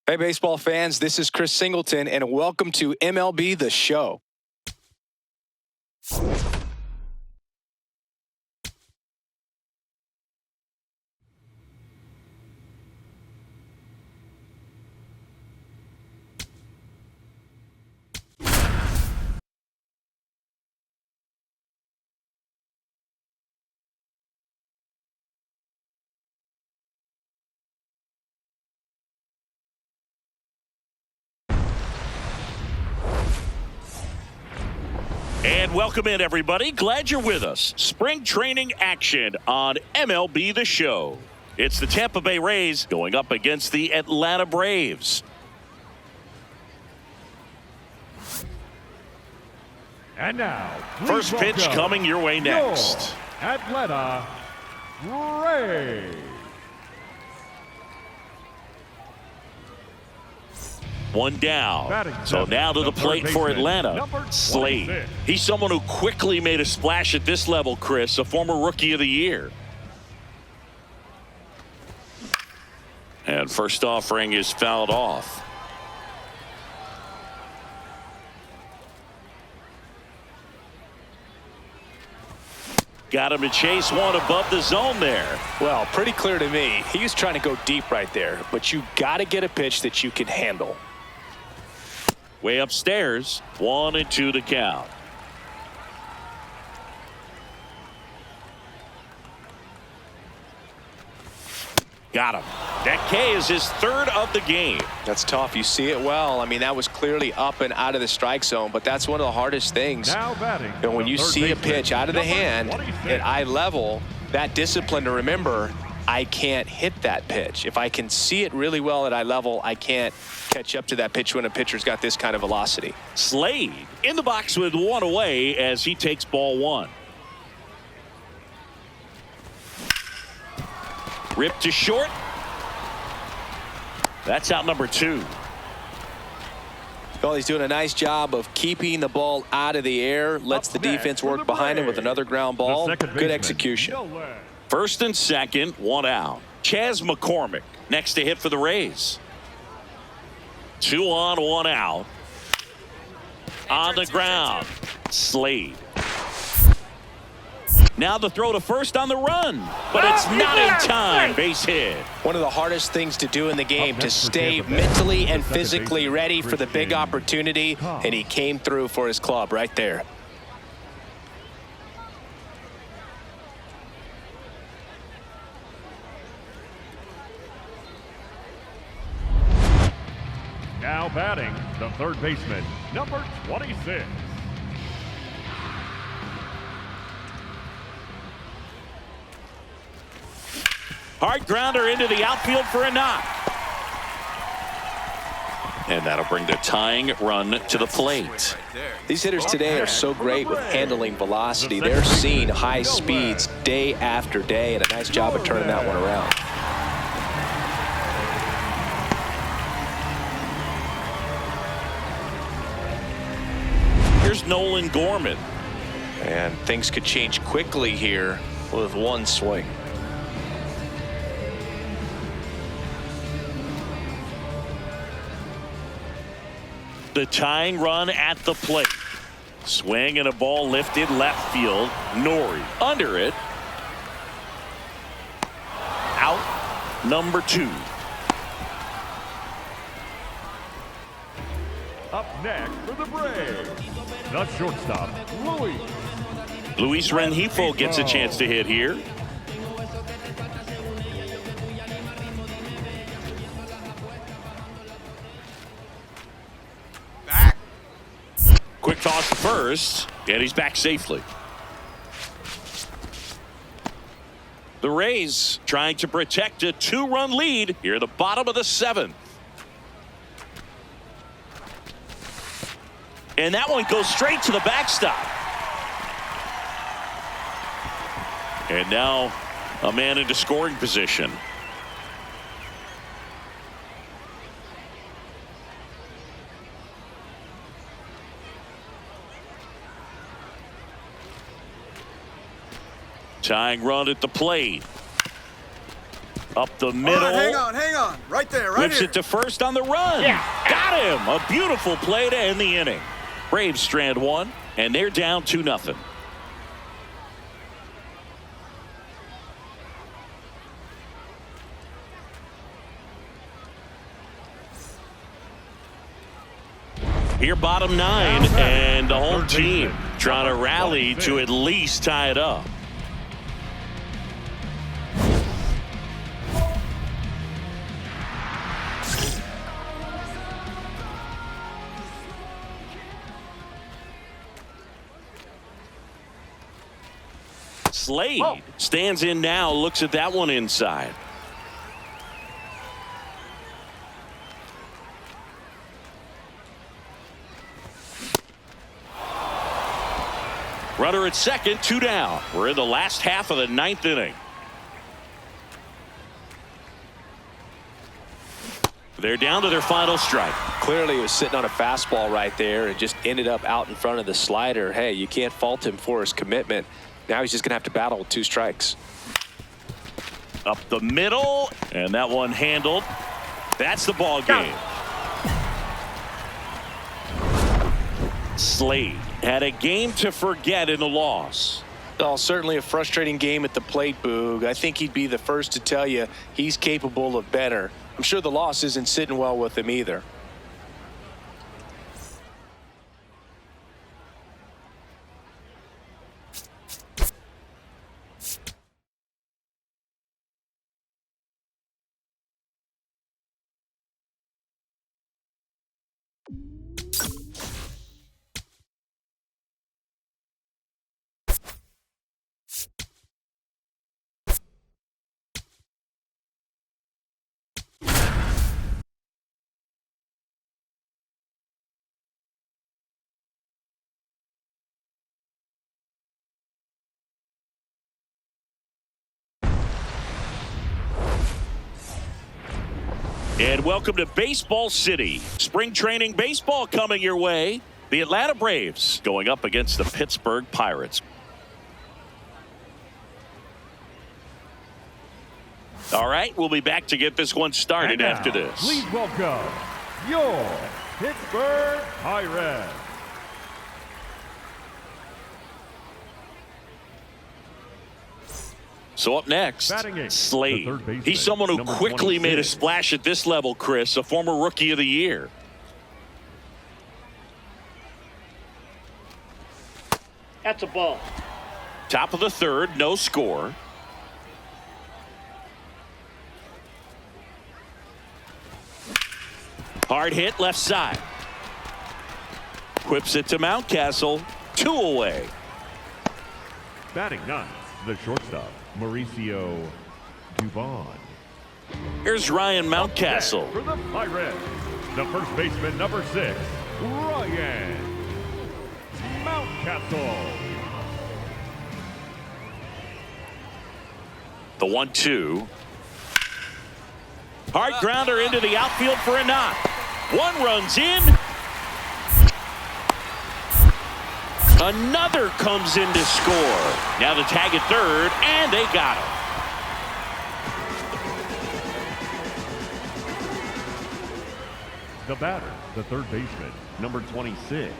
Hey, baseball fans, this is Chris Singleton, and welcome to MLB The Show. And welcome in, everybody. Glad you're with us. Spring training action on MLB The Show. It's the Tampa Bay Rays going up against the Atlanta Braves. And now, first pitch coming your way next. Atlanta Braves. One down. So now to the plate for Atlanta, Slade. He's someone who quickly made a splash at this level, Chris, a former Rookie of the Year. And first offering is fouled off. Got him to chase one above the zone there. Well, pretty clear to me. He was trying to go deep right there, but you got to get a pitch that you can handle. Way upstairs, 1-2 to count. Got him. That K is his third of the game. That's tough. You see it well. I mean, that was clearly up and out of the strike zone, but that's one of the hardest things. Now batting, and when you see a pitch out of the hand at eye level, that discipline to remember, I can't hit that pitch. If I can see it really well at eye level, I can't catch up to that pitch when a pitcher's got this kind of velocity. Slade in the box with one away as he takes ball one. Rip to short. That's out number two. Well, he's doing a nice job of keeping the ball out of the air. Lets the defense work behind him with another ground ball. Good execution. First and second, one out. Chas McCormick next to hit for the Rays. 2 on, 1 out. On the ground, Slade. Now the throw to first on the run, but it's not in time. Base hit. One of the hardest things to do in the game, to stay mentally and physically ready for the big opportunity, and he came through for his club right there. Now batting, the third baseman, number 26. Hard grounder into the outfield for a knock. And that'll bring the tying run to the plate. These hitters today are so great with handling velocity. They're seeing high speeds day after day, and a nice job of turning that one around. Here's Nolan Gorman. And things could change quickly here with one swing. The tying run at the plate. Swing and a ball lifted left field. Nori under it. Out number 2. Up next for the Braves, the shortstop, Luis Rengifo gets a chance to hit here. Quick toss to first, and he's back safely. The Rays trying to protect a 2-run lead here at the bottom of the 7th. And that one goes straight to the backstop. And now a man into scoring position. Tying run at the plate. Up the middle. Hang on. Right there, right Whips here. it to first on the run. Yeah. Got him. A beautiful play to end the inning. Braves strand one, and they're down 2-0. Here, bottom 9, and the whole team trying to rally to at least tie it up. Slade stands in now, looks at that one inside. Runner at second, 2 down. We're in the last half of the 9th inning. They're down to their final strike. Clearly he was sitting on a fastball right there and just ended up out in front of the slider. Hey, you can't fault him for his commitment. Now he's just going to have to battle with 2 strikes. Up the middle, and that one handled. That's the ball game. Slade had a game to forget in the loss. Well, certainly a frustrating game at the plate, Boog. I think he'd be the first to tell you he's capable of better. I'm sure the loss isn't sitting well with him either. And welcome to Baseball City. Spring training baseball coming your way. The Atlanta Braves going up against the Pittsburgh Pirates. All right, we'll be back to get this one started And now, after this. Please welcome your Pittsburgh Pirates. So up next, Batting eighth, Slade. the third baseman, He's someone who number quickly made a 26. splash at this level, Chris, a former Rookie of the Year. That's a ball. Top of the third, no score. Hard hit left side. Whips it to Mountcastle. 2 away. Batting ninth, the shortstop, Mauricio Dubon. Here's Ryan Mountcastle. For the Pirates, the first baseman, number 6, Ryan Mountcastle. The 1-2. Hard grounder into the outfield for a knock. One runs in. Another comes in to score. Now the tag at third, and they got him. The batter, the third baseman, number 26.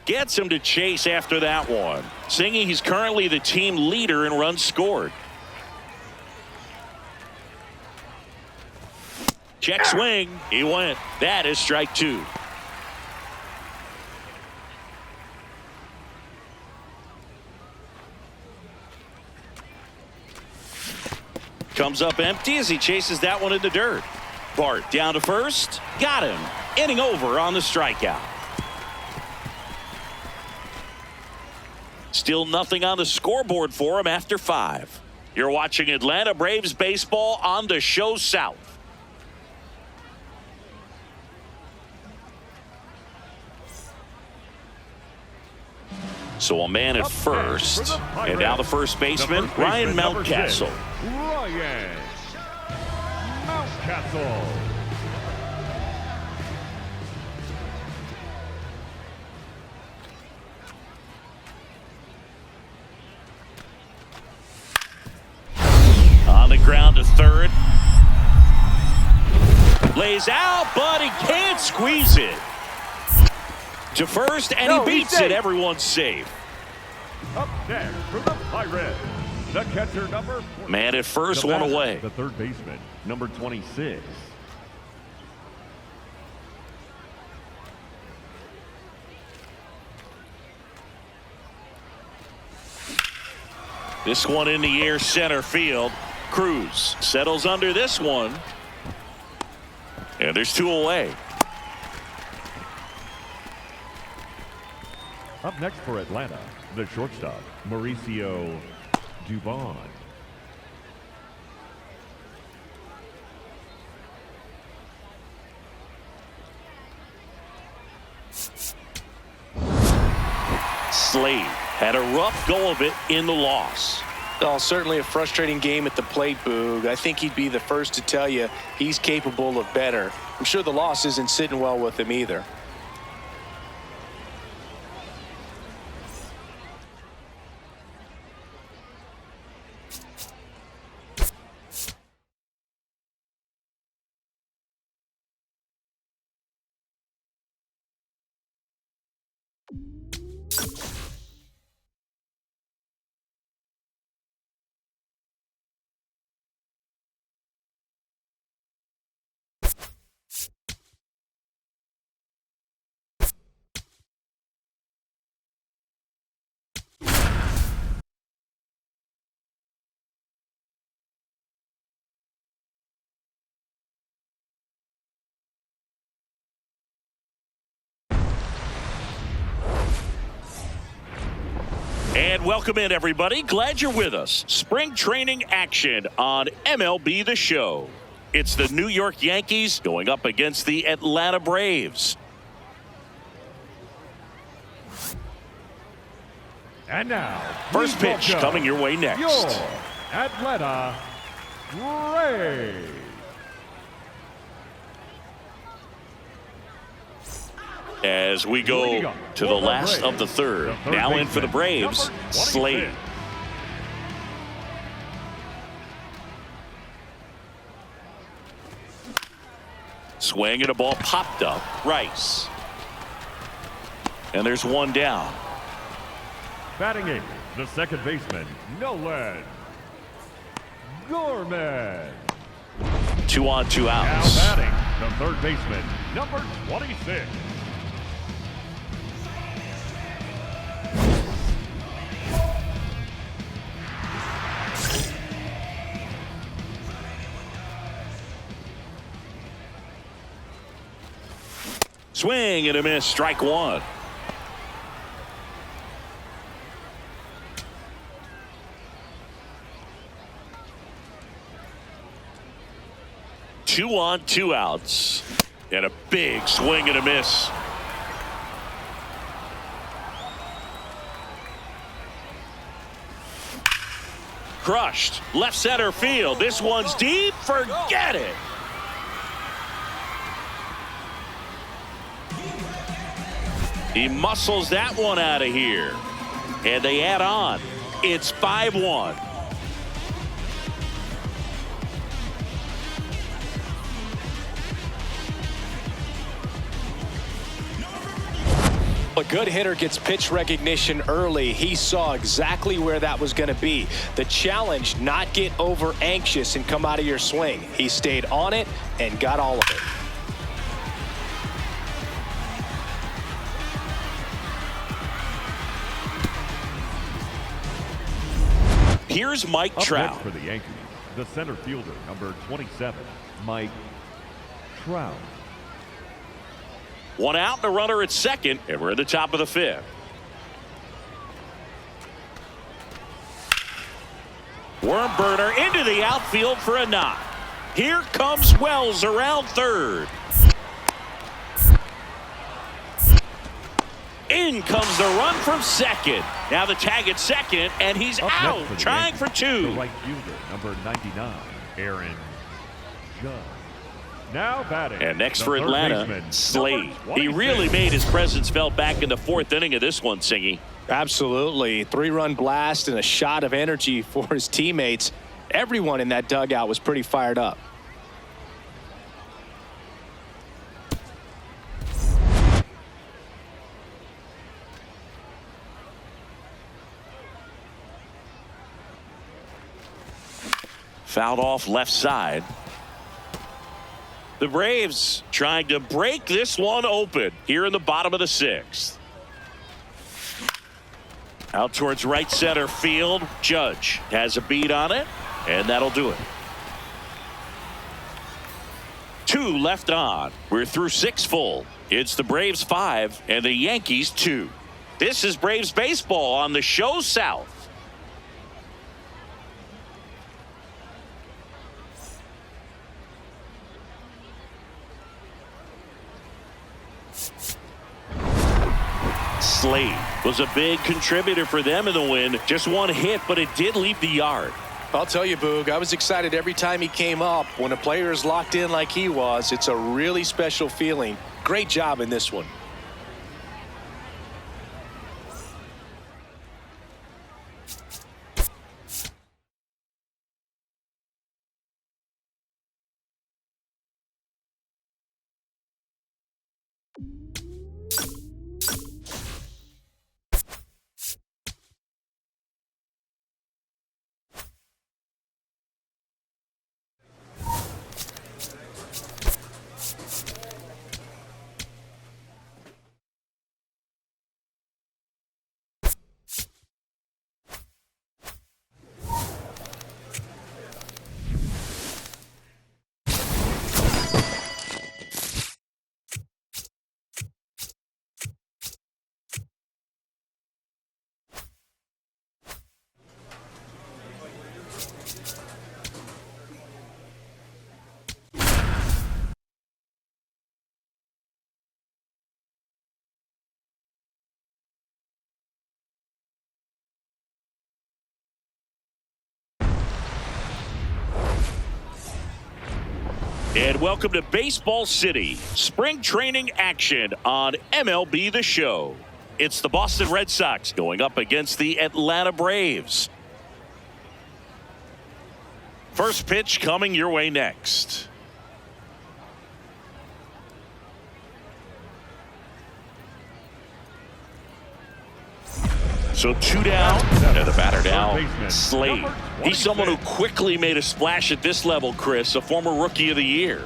Gets him to chase after that one. Singing he's currently the team leader in runs scored. Check swing. He went. That is strike 2. Comes up empty as he chases that one in the dirt. Bart down to first. Got him. Inning over on the strikeout. Still nothing on the scoreboard for him after 5. You're watching Atlanta Braves baseball on the show South. So a man at first, and now the first baseman, Ryan Mountcastle. Ryan Mountcastle. ground to third. Lays out, but he can't squeeze it. To first, and he beats it. Everyone's safe. Up next for the Pirates, the catcher number 40. Man at first, one away. The third baseman, number 26. This one in the air, center field. Cruz settles under this one. And there's two away. Up next for Atlanta, the shortstop, Mauricio Dubon. Slade had a rough go of it in the loss. Well, certainly a frustrating game at the plate, Boog. I think he'd be the first to tell you he's capable of better. I'm sure the loss isn't sitting well with him either. And welcome in, everybody. Glad you're with us. Spring training action on MLB The Show. It's the New York Yankees going up against the Atlanta Braves. And now, First pitch coming your way next. Your Atlanta Braves. As we go to the last of the third. Now in for the Braves, Slade. Swing and a ball popped up. Rice. And there's one down. Batting eighth, the second baseman, Nolan Gorman. 2 on, 2 Now outs. batting, the third baseman, number 26. Swing and a miss. Strike one. Two on, 2 outs. And a big swing and a miss. Crushed. Left center field. This one's deep. Forget it. He muscles that one out of here. And they add on. It's 5-1. A good hitter gets pitch recognition early. He saw exactly where that was going to be. The challenge, not get over anxious and come out of your swing. He stayed on it and got all of it. Here's Mike Up Trout. next for the Yankees, the center fielder, number 27, Mike Trout. One out and a runner at second, and we're at the top of the fifth. Worm burner into the outfield for a knock. Here comes Wells around third. In comes the run from second. Now the tag at second, and he's Up next out, for the trying for Yankees, two. The right fielder, number 99, Aaron Judge. Now batting. And next the for third Atlanta, baseman, Slade. number He 26. really made his presence felt back in the fourth inning of this one, Singy. Absolutely. 3-run blast and a shot of energy for his teammates. Everyone in that dugout was pretty fired up. Fouled off left side. The Braves trying to break this one open here in the bottom of the sixth. Out towards right center field. Judge has a beat on it, and that'll do it. 2 left on. We're through 6 full. It's the Braves 5 and the Yankees 2. This is Braves baseball on the show South. Slade was a big contributor for them in the win. Just one hit, but it did leave the yard. I'll tell you, Boog, I was excited every time he came up. When a player is locked in like he was, it's a really special feeling. Great job in this one. And welcome to Baseball City. Spring training action on MLB The Show. It's the Boston Red Sox going up against the Atlanta Braves. First pitch coming your way next. So 2 down, and the batter now, Slade. He's someone who quickly made a splash at this level, Chris, a former Rookie of the Year.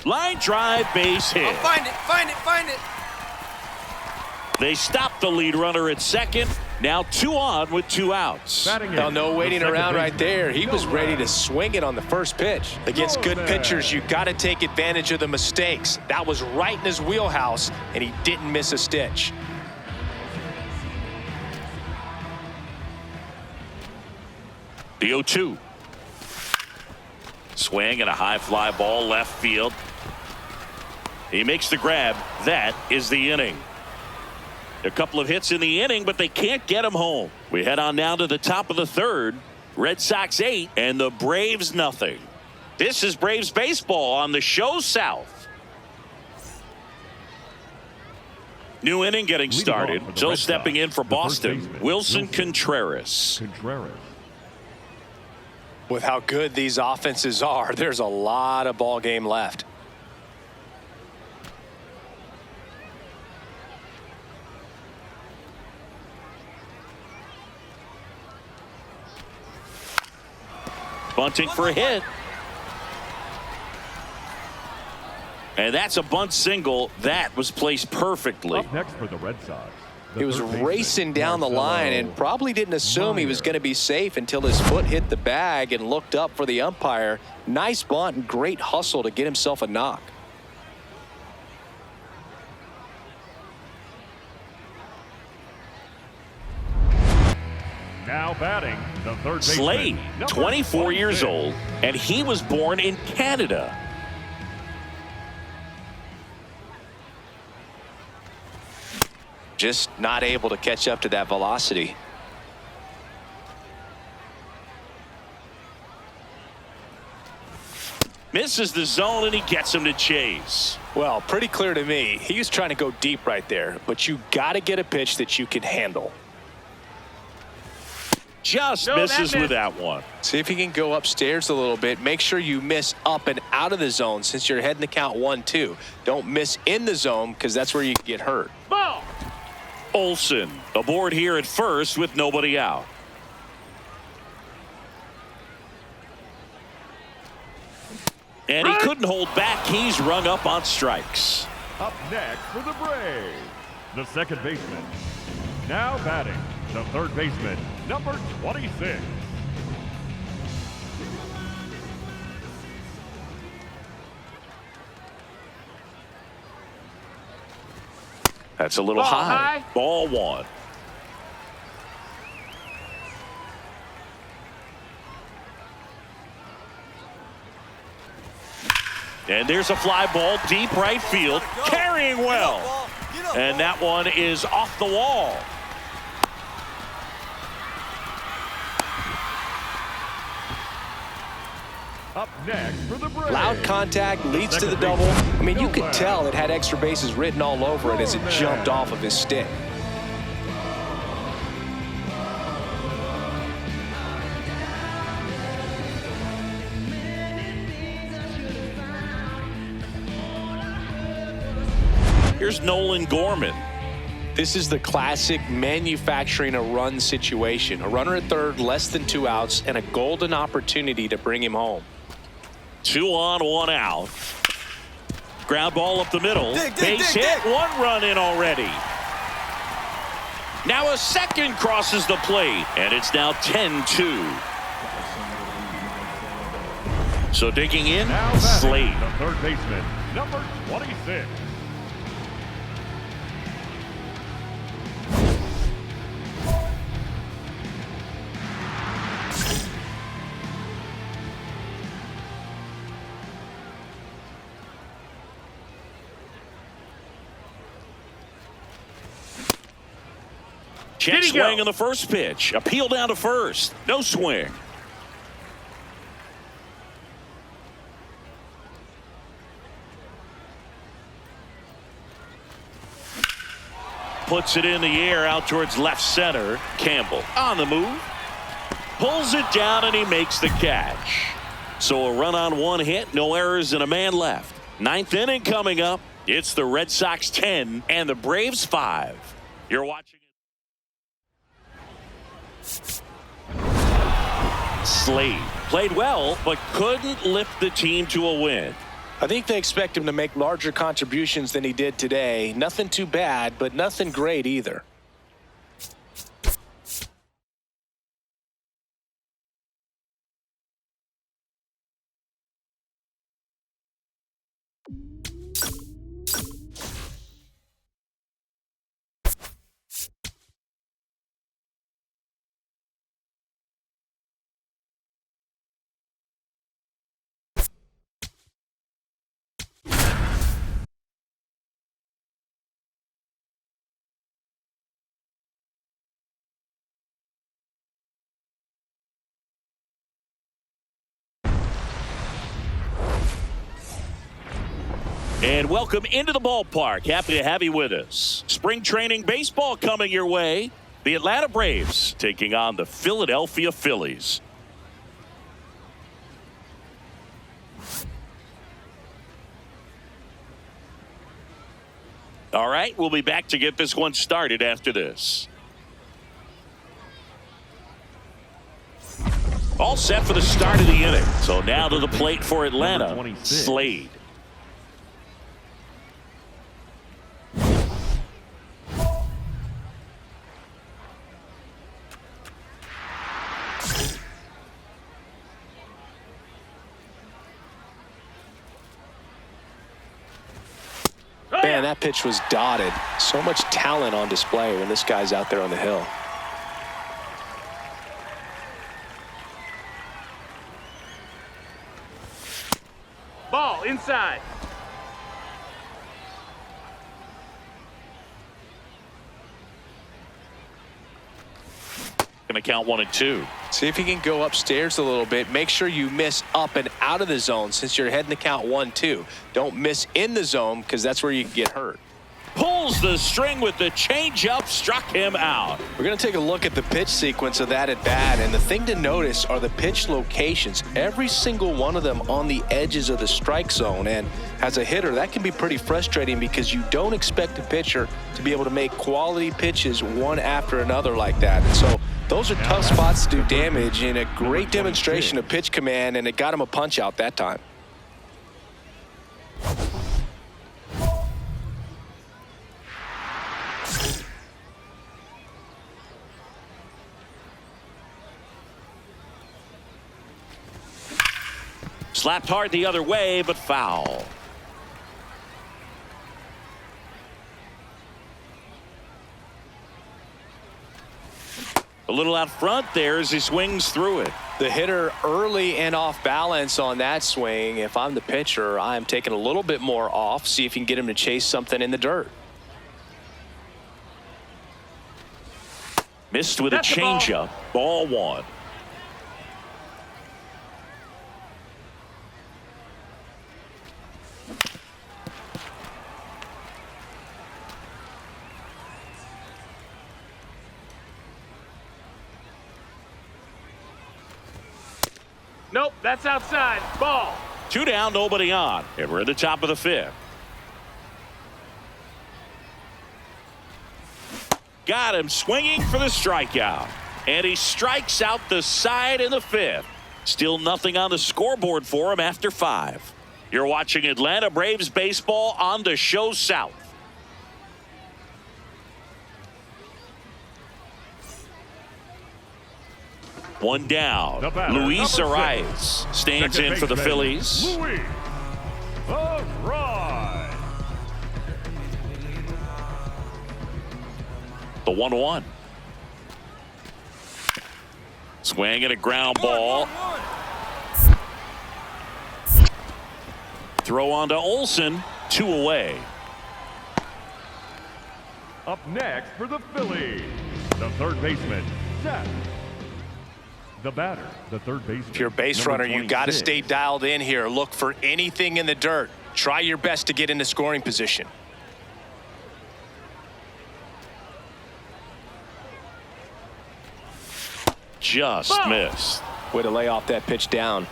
Line drive, base hit. Find it. They stopped the lead runner at second. Now 2 on with 2 outs. Well, no waiting around right there. He was ready to swing it on the first pitch. Against good pitchers, you got to take advantage of the mistakes. That was right in his wheelhouse, and he didn't miss a stitch. The 0-2. Swing and a high fly ball left field. He makes the grab. That is the inning. A couple of hits in the inning, but they can't get him home. We head on now to the top of the third. Red Sox 8 and the Braves nothing. This is Braves baseball on the show South. New inning getting started. So stepping in for Boston, Wilson Contreras. With how good these offenses are, there's a lot of ball game left. Bunting for a hit. And that's a bunt single. That was placed perfectly. Up next for the Red Sox. He was racing down the line and probably didn't assume he was going to be safe until his foot hit the bag and looked up for the umpire. Nice bunt and great hustle to get himself a knock. Now batting, the third baseman, Slade, number 24 years 26. old, and he was born in Canada. Just not able to catch up to that velocity. Misses the zone, and he gets him to chase. Well, pretty clear to me. He was trying to go deep right there, but you got to get a pitch that you can handle. Just misses with that one. See if he can go upstairs a little bit. Make sure you miss up and out of the zone since you're heading to count 1-2. Don't miss in the zone because that's where you can get hurt. Ball. Olsen aboard here at first with nobody out. And he couldn't hold back. He's rung up on strikes. Up next for the Braves, the second baseman. Now batting, the third baseman, number 26. That's a little Ball high. high. Ball one. And there's a fly ball deep right field, carrying well. And that one is off the wall. Up next for the Braves. Loud contact leads to the double. I mean, you could tell it had extra bases written all over it as it jumped off of his stick. Here's Nolan Gorman. This is the classic manufacturing a run situation. A runner at third, less than 2 outs, and a golden opportunity to bring him home. 2 on, 1 out. Ground ball up the middle. Base hit. 1 run in already. Now a second crosses the plate, and it's now 10-2. So digging in, Now batting, Slade. the third baseman, number 26. Check swing on the first pitch. Appeal down to first. No swing. Puts it in the air out towards left center. Campbell on the move. Pulls it down and he makes the catch. So a run on 1 hit. No errors and a man left. 9th inning coming up. It's the Red Sox 10 and the Braves 5. You're watching. Slade played well, but couldn't lift the team to a win. I think they expect him to make larger contributions than he did today. Nothing too bad, but nothing great either. And welcome into the ballpark. Happy to have you with us. Spring training baseball coming your way. The Atlanta Braves taking on the Philadelphia Phillies. All right, we'll be back to get this one started after this. All set for the start of the inning. So now to the plate for Atlanta, Slade. Man, that pitch was dotted. So much talent on display when this guy's out there on the hill. Ball inside. Going to count 1-2. See if you can go upstairs a little bit. Make sure you miss up and out of the zone since you're heading to count 1-2. Don't miss in the zone because that's where you can get hurt. Pulls the string with the changeup, struck him out. We're going to take a look at the pitch sequence of that at bat, and the thing to notice are the pitch locations. Every single one of them on the edges of the strike zone, and as a hitter, that can be pretty frustrating because you don't expect a pitcher to be able to make quality pitches one after another like that. And so those are tough spots to do damage, and a great demonstration of pitch command, and it got him a punch out that time. Slapped hard the other way, but foul. A little out front there as he swings through it. The hitter early and off balance on that swing. If I'm the pitcher, I'm taking a little bit more off. See if you can get him to chase something in the dirt. Missed with a changeup. Ball 1. Nope, that's outside. Ball. 2 down, nobody on. And we're at the top of the 5th. Got him swinging for the strikeout. And he strikes out the side in the 5th. Still nothing on the scoreboard for him after 5. You're watching Atlanta Braves baseball on the Show South. One down. Luis Arias stands in for the Phillies. Luis Arias. The 1-1. Swing and a ground ball. Throw on to Olsen. 2 away. Up next for the Phillies, the third baseman, Seth. The batter, the third baseman. If you're a base number runner, you got to 26. stay dialed in here. Look for anything in the dirt. Try your best to get into scoring position. Just missed. Way to lay off that pitch down.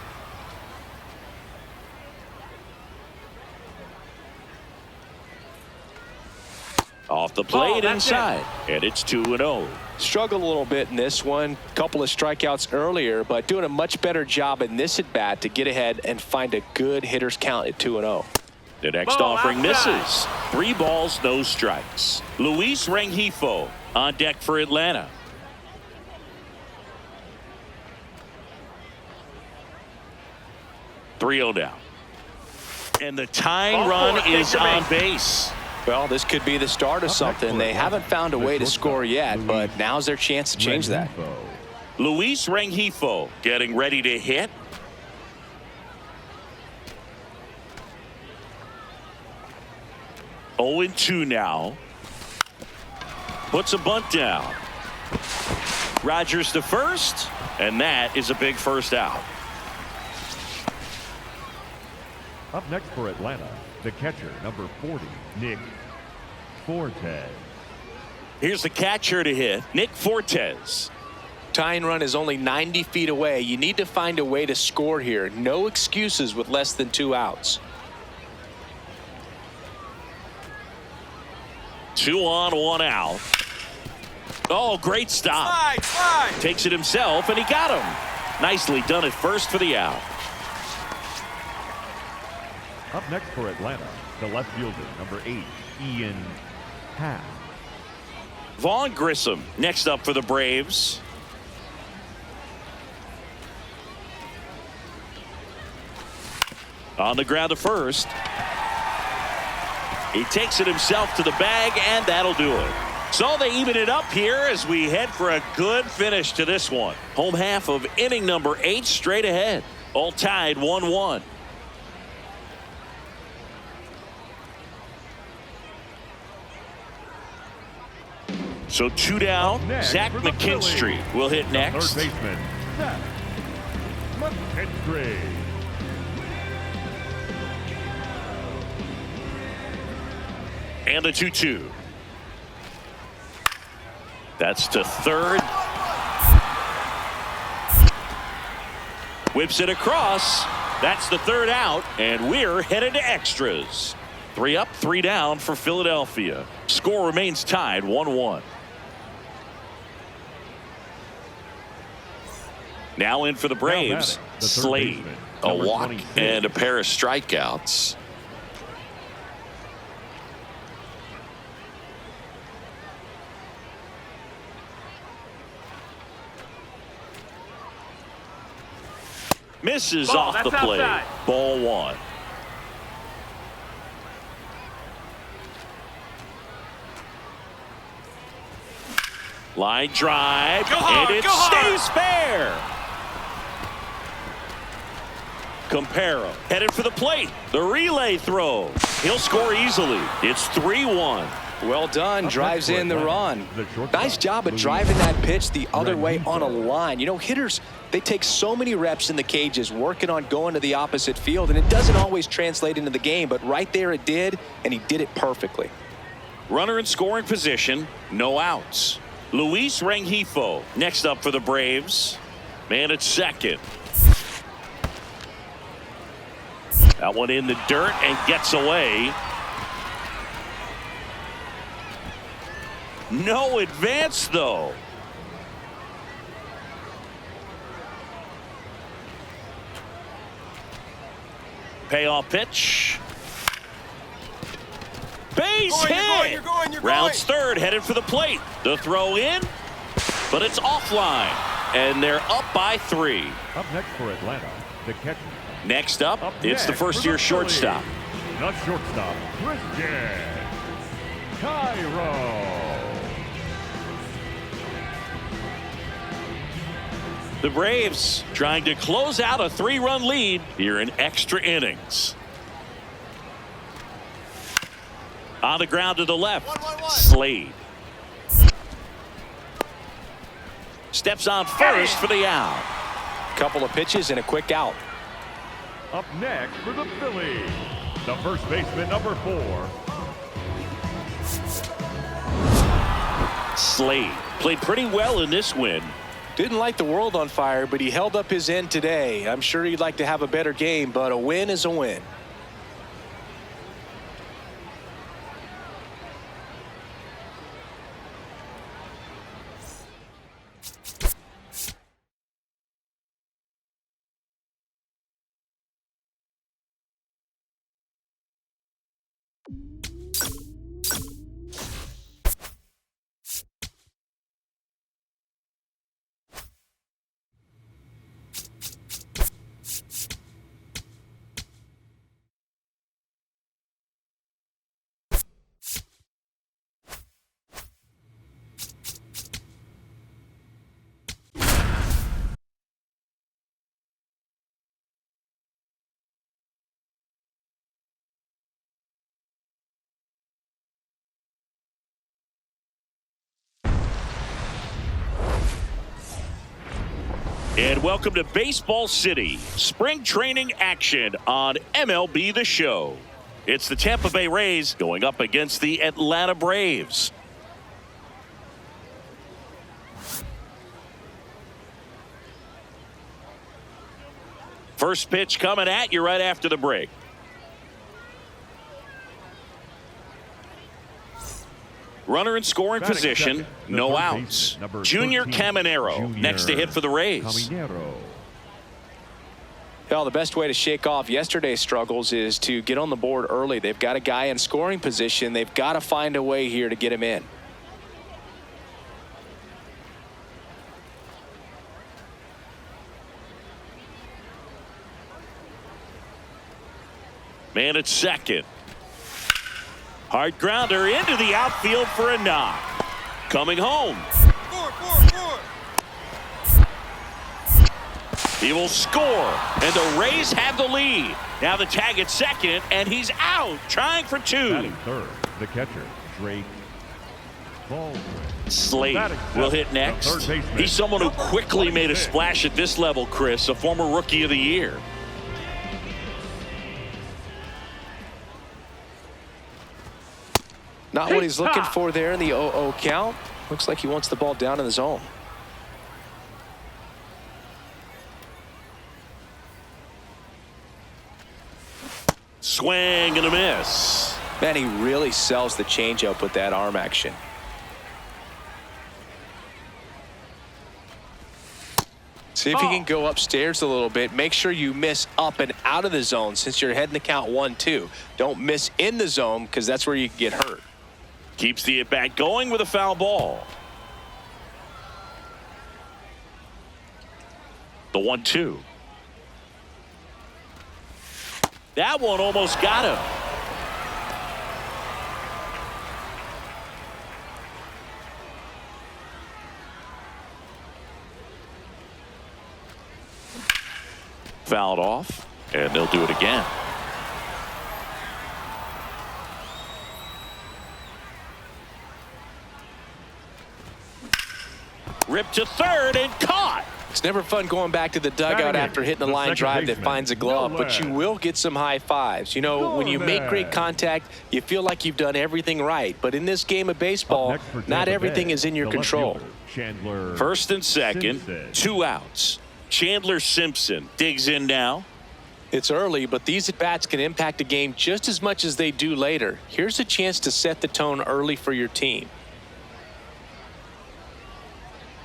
Off the plate that's inside. And it's 2-0. Struggled a little bit in this one. Couple of strikeouts earlier, but doing a much better job in this at bat to get ahead and find a good hitter's count at 2-0. The next Ball offering outside. misses. 3 balls, no strikes. Luis Rengifo on deck for Atlanta. Three-0 down. And the tying Ball run four, is take your on base. base. Well, this could be the start of something. They haven't found a way to score yet, but now's their chance to change that. Luis Rengifo getting ready to hit. Oh, 0-2 now. Puts a bunt down. Rogers to first, and that is a big first out. Up next for Atlanta, the catcher, number 40, Nick Fortes. Here's the catcher to hit, Nick Fortes. Tying run is only 90 feet away. You need to find a way to score here. No excuses with less than 2 outs. 2 on, 1 out. Oh, great stop. Slide. Takes it himself, and he got him. Nicely done at first for the out. Up next for Atlanta, the left fielder, number 8, Ian Happ. Vaughn Grissom next up for the Braves. On the ground to first. He takes it himself to the bag, and that'll do it. So they even it up here as we head for a good finish to this one. Home half of inning number 8 straight ahead. All tied 1-1. So 2 down. Next Zach for the McKinstry Phillies, will hit the next. Third baseman, Zach McKinstry. And the 2-2. That's to third. Whips it across. That's the 3rd out, and we're headed to extras. 3 up, 3 down for Philadelphia. Score remains tied 1-1. Now in for the Braves, Slade. A walk 26. and a pair of strikeouts. Misses Ball, off the that's plate. outside. Ball 1. Line drive, hard, and it go hard. stays fair. Campero headed for the plate. The relay throw. He'll score easily. It's 3-1. Well done. Up Drives next for in the Atlanta, run. the shortstop, Nice job of Luis driving that pitch the other way Renfroe. on a line. You know, hitters, they take so many reps in the cages working on going to the opposite field, and it doesn't always translate into the game, but right there it did, and he did it perfectly. Runner in scoring position. No outs. Luis Rengifo next up for the Braves. Man at second. That one in the dirt and gets away. No advance, though. Payoff pitch. Base hit. You're going. Rounds third, headed for the plate. The throw in, but it's offline. And they're up by 3. Up next for Atlanta, the catcher. Next up, Up it's the next for first-year Phillies, shortstop. The shortstop, Christian Cairo. The Braves trying to close out a 3-run lead here in extra innings. On the ground to the left, Slade. Steps on first for the out. Couple of pitches and a quick out. Up next for the Phillies, the first baseman, number 4. Slade played pretty well in this win. Didn't light the world on fire, but he held up his end today. I'm sure he'd like to have a better game, but a win is a win. And welcome to Baseball City, spring training action on MLB The Show. It's the Tampa Bay Rays going up against the Atlanta Braves. First pitch coming at you right after the break. Runner in scoring Batting position, second, the no third outs. baseman, number Junior 13, Caminero Junior next to hit for the Rays. Caminero. Well, the best way to shake off yesterday's struggles is to get on the board early. They've got a guy in scoring position. They've got to find a way here to get him in. Man at second. Hard grounder into the outfield for a knock. Coming home. He will score, and the Rays have the lead. Now the tag at second, and he's out, trying for 2. Batting third, the catcher, Drake. Slade will hit next. He's someone who quickly made a splash at this level, Chris, a former Rookie of the Year. Not what he's looking for there in the 0-0 count. Looks like he wants the ball down in the zone. Swing and a miss. Man, he really sells the changeup with that arm action. See if you can go upstairs a little bit. Make sure you miss up and out of the zone since you're heading the count 1-2. Don't miss in the zone because that's where you can get hurt. Keeps the at-bat going with a foul ball. The 1-2. That one almost got him. Fouled off, and they'll do it again. Ripped to third and caught. It's never fun going back to the dugout after hitting a line drive that finds a glove, but you will get some high fives. You know, when you make great contact, you feel like you've done everything right. But in this game of baseball, not everything is in your control. First and second, 2 outs. Chandler Simpson digs in now. It's early, but these at-bats can impact a game just as much as they do later. Here's a chance to set the tone early for your team.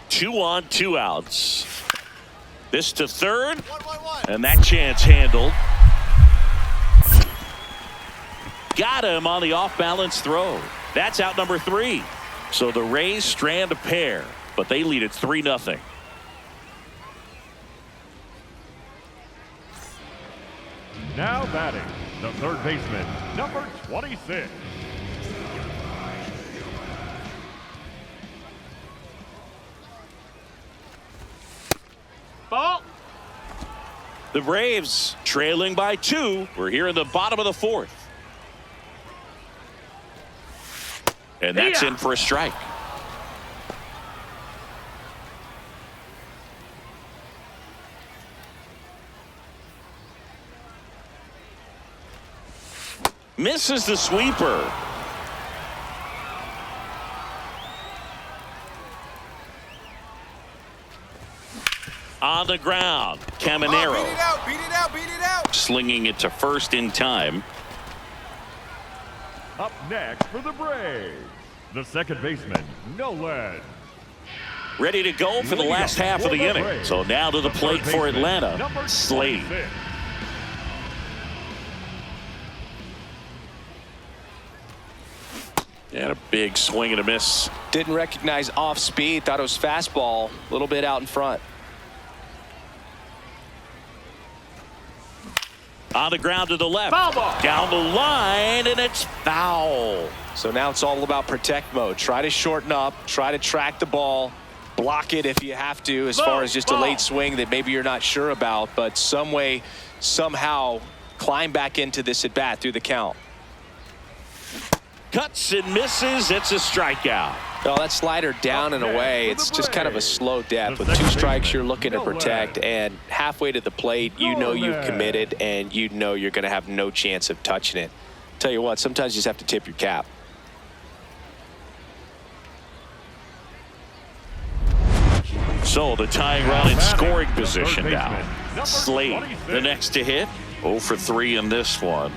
2 on, 2 outs. This to third, and that chance handled. Got him on the off-balance throw. That's out number 3. So the Rays strand a pair, but they lead it 3-0. Now batting, the third baseman, number 26. Ball. The Braves trailing by 2. We're here in the bottom of the 4th. And that's in for a strike. Misses the sweeper. On the ground, Caminero. Beat it out, beat it out, beat it out. Slinging it to first in time. Up next for the Braves, the second baseman, Nolan. Ready to go for the last half of the inning. So now to the plate for Atlanta, Slade. And a big swing and a miss. Didn't recognize off speed, thought it was fastball, a little bit out in front. On the ground to the left. Foul ball. Down the line, and it's foul. So now it's all about protect mode. Try to shorten up, try to track the ball, block it if you have to, as far as just a late swing that maybe you're not sure about, but some way, somehow climb back into this at bat through the count. Cuts and misses. It's a strikeout. No, that slider down and away. It's just kind of a slow death. With 2 strikes, you're looking to protect, and halfway to the plate, you know you've committed, and you know you're going to have no chance of touching it. Tell you what, sometimes you just have to tip your cap. So the tying run in scoring position now. Slade, the next to hit. 0 for 3 in this one.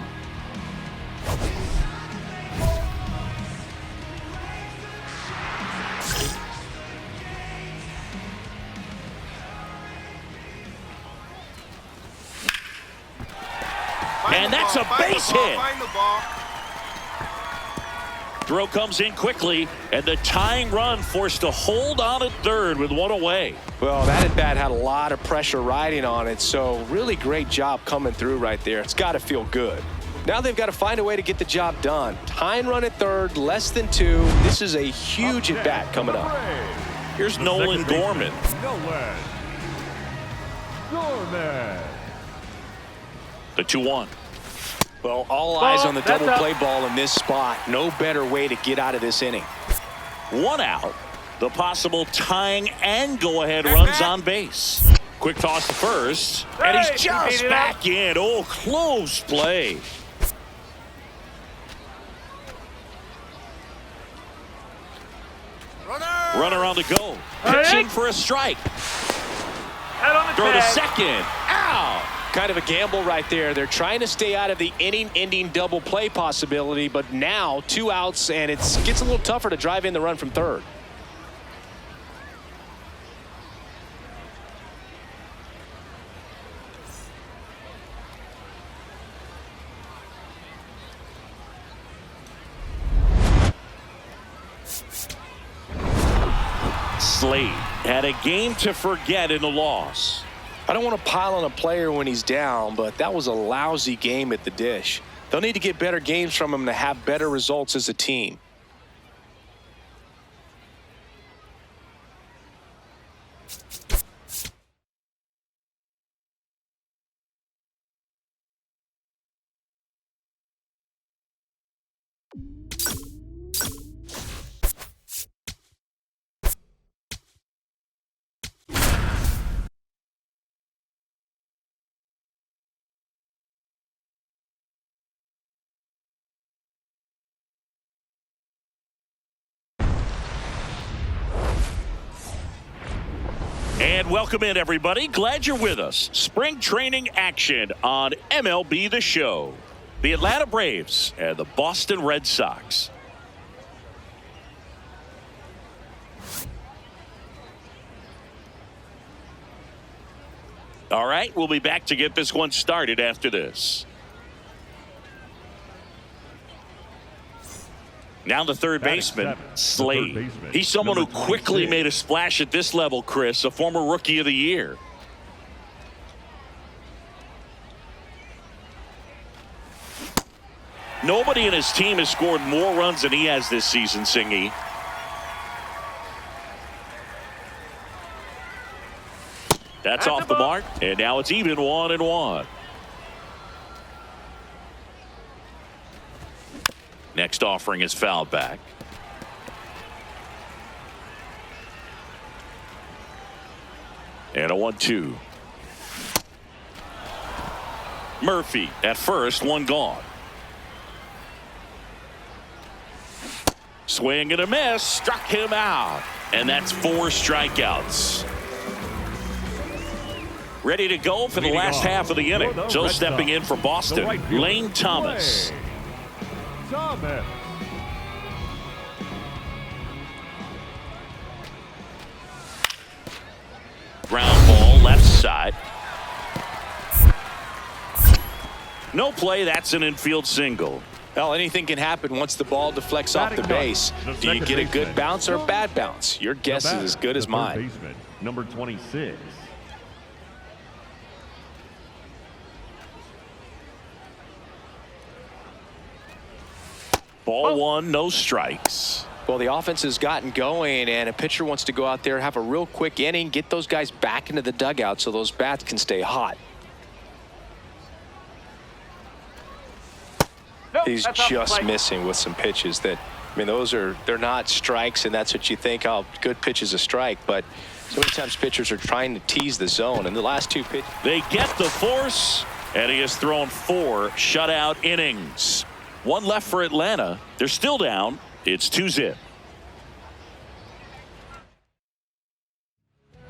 And that's a base hit. Throw comes in quickly, and the tying run forced to hold on at third with 1 away. Well, that at bat had a lot of pressure riding on it, so really great job coming through right there. It's got to feel good. Now they've got to find a way to get the job done. Tying run at third, less than 2. This is a huge at bat coming up. Here's Nolan Gorman. Nolan Gorman. The 2-1. Well, all eyes on the double play ball in this spot. No better way to get out of this inning. 1 out. The possible tying and go-ahead runs on base. Quick toss to first, and he's just back in. Oh, close play. Runner on the go. Pitching for a strike. Throw to second. Out. Kind of a gamble right there. They're trying to stay out of the inning-ending double play possibility, but now 2 outs, and it gets a little tougher to drive in the run from third. Slade had a game to forget in the loss. I don't want to pile on a player when he's down, but that was a lousy game at the dish. They'll need to get better games from him to have better results as a team. And welcome in, everybody. Glad you're with us. Spring training action on MLB The Show. The Atlanta Braves and the Boston Red Sox. All right, we'll be back to get this one started after this. Now the third baseman, Slade. He's someone who quickly made a splash at this level, Chris, a former Rookie of the Year. Nobody in his team has scored more runs than he has this season, Singy. That's off the mark, and now it's even 1-1. Next offering is fouled back. And a 1-2. Murphy at first, one gone. Swing and a miss, struck him out. And that's 4 strikeouts. Ready to go for the last half of the inning. So stepping in for Boston, Lane Thomas. Ground ball left side. No play. That's an infield single. Well, anything can happen once the ball deflects off the base. Do you get a good bounce or a bad bounce? Your guess is as good as mine. Number 26. Ball 1, no strikes. Well, the offense has gotten going, and a pitcher wants to go out there, have a real quick inning, get those guys back into the dugout so those bats can stay hot. He's just missing with some pitches that, I mean, they're not strikes, and that's what you think, oh, good pitch is a strike, but so many times pitchers are trying to tease the zone, and the last 2 pitches. They get the force, and he has thrown 4 shutout innings. 1 left for Atlanta. They're still down. It's 2-0.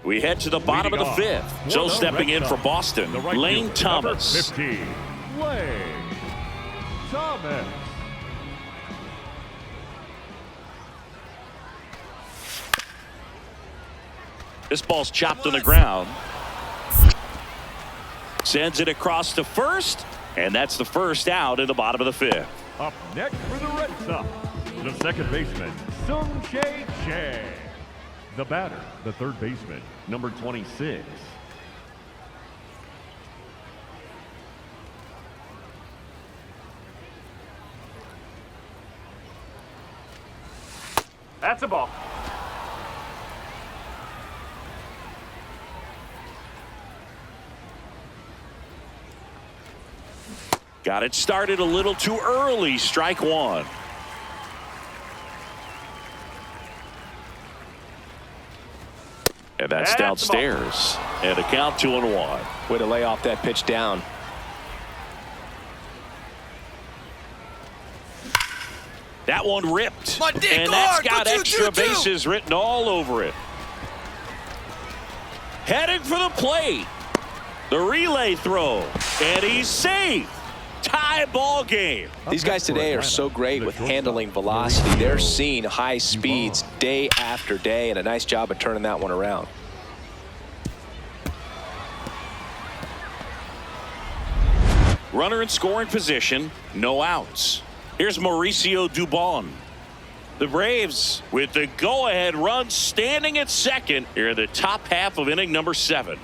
We head to the bottom of the 5th. So stepping in for Boston, Lane Thomas. 15, Lane Thomas. This ball's chopped on the ground. Sends it across to first, and that's the first out in the bottom of the 5th. Up next for the Red Sox, the second baseman, Sung-Jae Chang. The batter, the third baseman, number 26. That's a ball. Got it started a little too early. Strike 1. And that's downstairs. And a count 2-1. Way to lay off that pitch down. That one ripped. And that's got extra bases written all over it. Heading for the plate. The relay throw. And he's safe. Tie ball game. These guys today are so great with handling velocity. They're seeing high speeds day after day, and a nice job of turning that one around. Runner in scoring position, no outs. Here's Mauricio Dubon. The Braves with the go-ahead run standing at second here in the top half of inning number 7.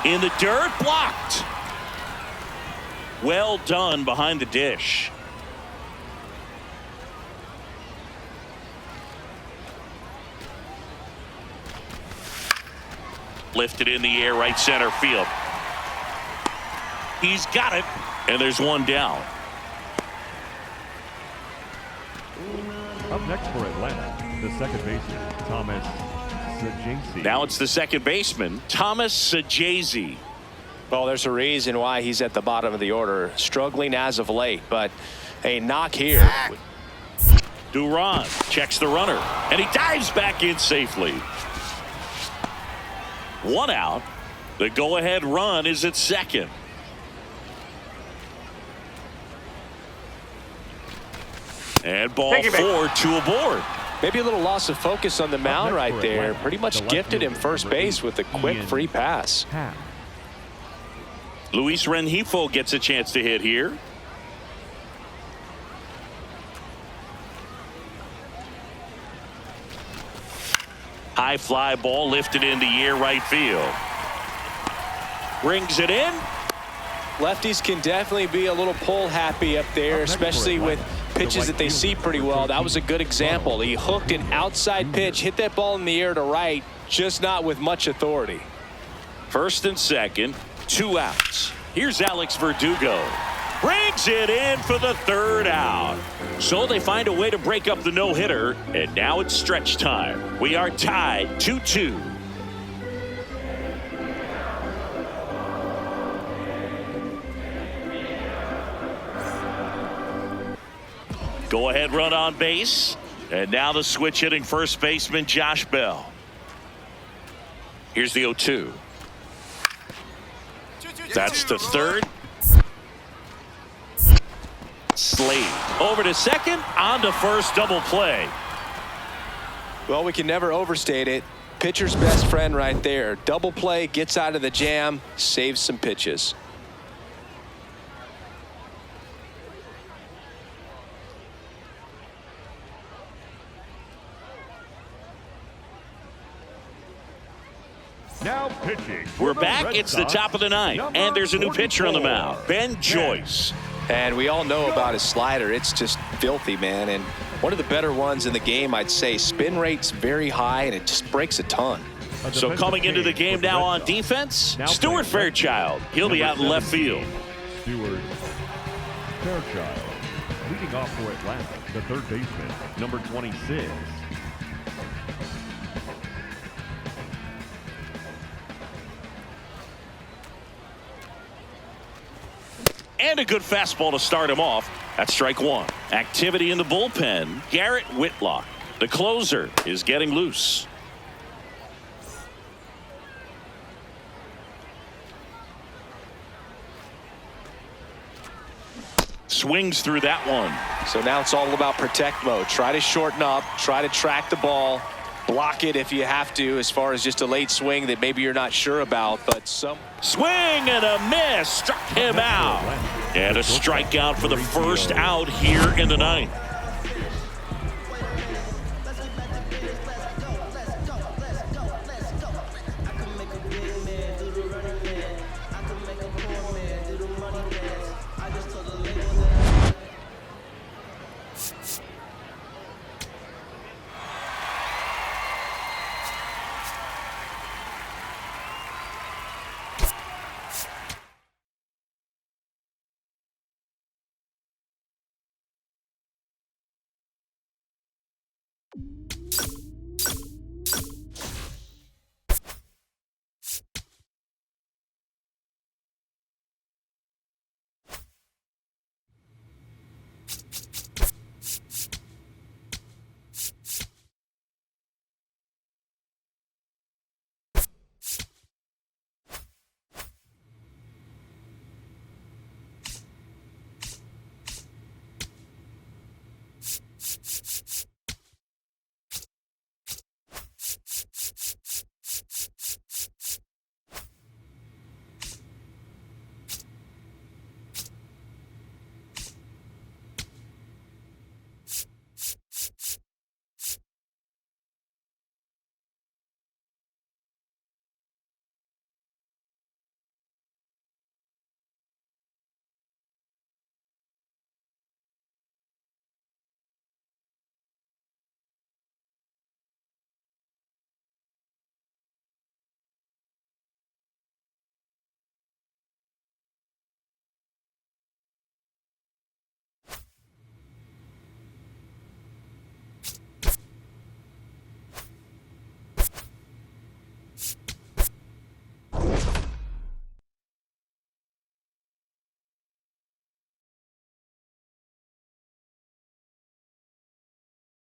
In the dirt, blocked. Well done behind the dish. Lifted in the air, right center field. He's got it, and there's one down. Up next for Atlanta, the second baseman, Thomas Sajazi. Now it's the second baseman, Thomas Sajazi. Well, there's a reason why he's at the bottom of the order, struggling as of late, but a knock here. Duran checks the runner, and he dives back in safely. 1 out. The go-ahead run is at second. And ball 4, 2 aboard. Maybe a little loss of focus on the mound right there. Pretty much gifted him first base with a quick free pass. Luis Rengifo gets a chance to hit here. High fly ball lifted in the air, right field. Brings it in. Lefties can definitely be a little pull happy up there, especially with pitches that they see pretty well. That was a good example. He hooked an outside pitch, hit that ball in the air to right, just not with much authority. First and second, 2 outs. Here's Alex Verdugo. Brings it in for the 3rd out. So they find a way to break up the no-hitter, and now it's stretch time. We are tied 2-2. Go-ahead run on base. And now the switch hitting first baseman Josh Bell. Here's the 0-2. That's the 3rd. Slade over to second, on to first, double play. Well, we can never overstate it. Pitcher's best friend right there. Double play, gets out of the jam, saves some pitches. Now pitching. We're back. It's the top of the 9th, and there's a new pitcher on the mound, Ben Joyce. And we all know about his slider. It's just filthy, man. And one of the better ones in the game, I'd say. Spin rate's very high, and it just breaks a ton. So coming into the game now on defense, Stuart Fairchild. He'll be out in left field. Stuart Fairchild. Leading off for Atlanta, the third baseman, number 26. And a good fastball to start him off. That's strike 1. Activity in the bullpen. Garrett Whitlock, the closer, is getting loose. Swings through that one. So now it's all about protect mode. Try to shorten up, try to track the ball, block it if you have to, as far as just a late swing that maybe you're not sure about, but some swing and a miss, struck him out. And a strikeout for the first out here in the 9th.